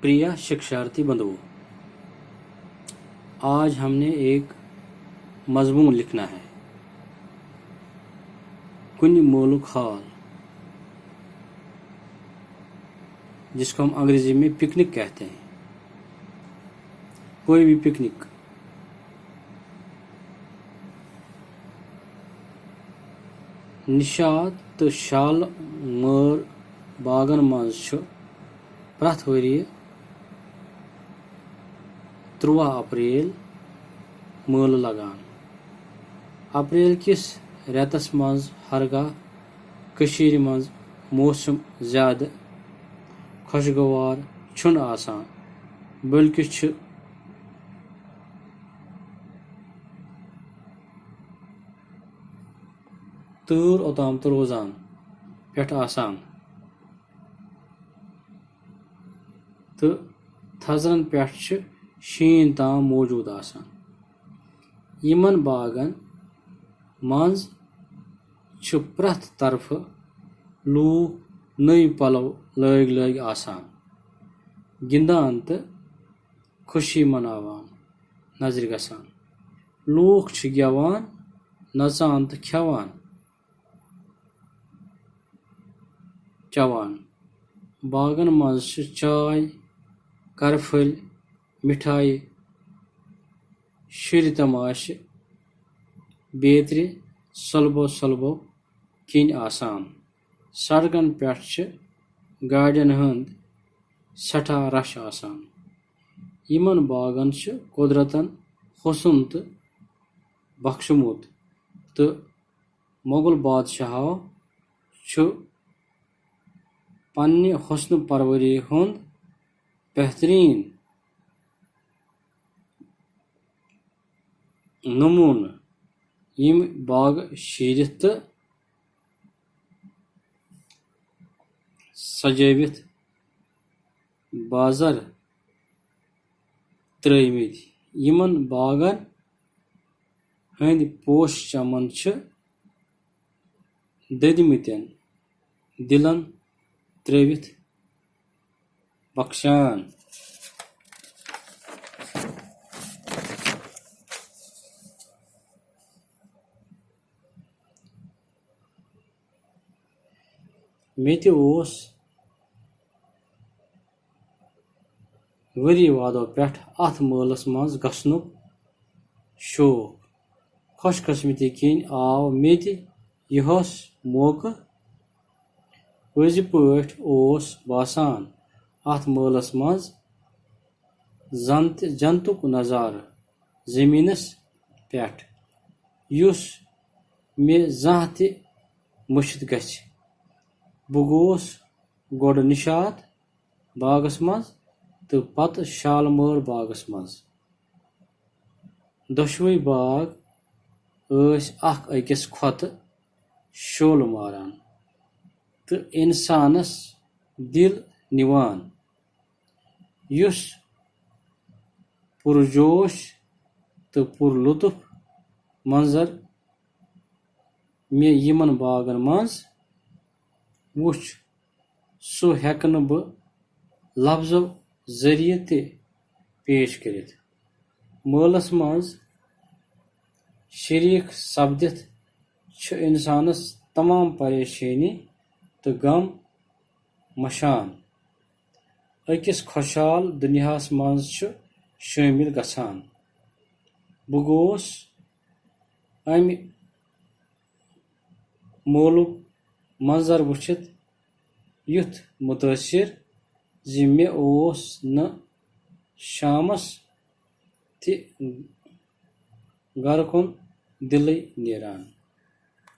प्रिय शिक्षार्थी बंधुओं, आज हमने एक मजमून लिखना है। कुन मोलुक हाल, जिसको हम अंग्रेजी में पिकनिक कहते हैं। कोई भी पिकनिक। निशात तो शालमर बागन मज प्रथ वरी 13 अप्रैल मल लगान। अप्रैल किस रेतस मज हरगाह कशीर मज मौसम ज्यादा खुशगवार छुन आसान, बल्कि तूर ओताम तो रोजान पेट आसान तो थजरन पेट शीन ताम मौजूद आसान। यमन बागन मज प्रथ तरफ लूक नई पलव लग आसान, गिंदान तो खुशी मनावान नजर गसान। लूक गेवान, नचान तो खेवान चवान। बागन मज चाय, करफल, मिठाई, शुर तमाश बेतरे सलबो सलबो किन आसान। सड़कन पे गाड़ियन हंद सठा रश आसान। यमन बागन कुदरतन हुसन तो बख्शमुत तो मुगल बादशाहो पन्ने हुस्न परवरी हंद बेहतरीन नमून यम बाग शीरित तो सजवित बाजार त्रमित। यमन बागन हंद पोश चमन ददमितन दिलन त्रवित बख्शान। मे वरी वादों पे अथ मलस मज गसनुक शौक। खुशकस्मती किन आव मे यहस मौका। पज पट बासान अथ मलस मज जनतुक नजारा जमीनस पे युस मे जहाँ ते मुश्त गछ। बह गोस गोड निशात बागस मज तो पत शालमर बागस मज। दशवई बाग अख अकिस खोत शोल मारान तो इंसानस दिल निवान। युस पुरजोश तो पुरलुत्फ मंजर मे यमन बागन मज वुच सो हेकन बह लफ्जों जरिए ते पेश करित। मलस मज शरीक सपदित इंसानस तमाम परेशानी तो गम मशान अकिस खुशहाल दुनियास मज शामिल गसान। बह गोस अमि मोलुक मंजर वुचित युथ मुतासिर जि मे न शामस ति घर कुन दिल नेरान।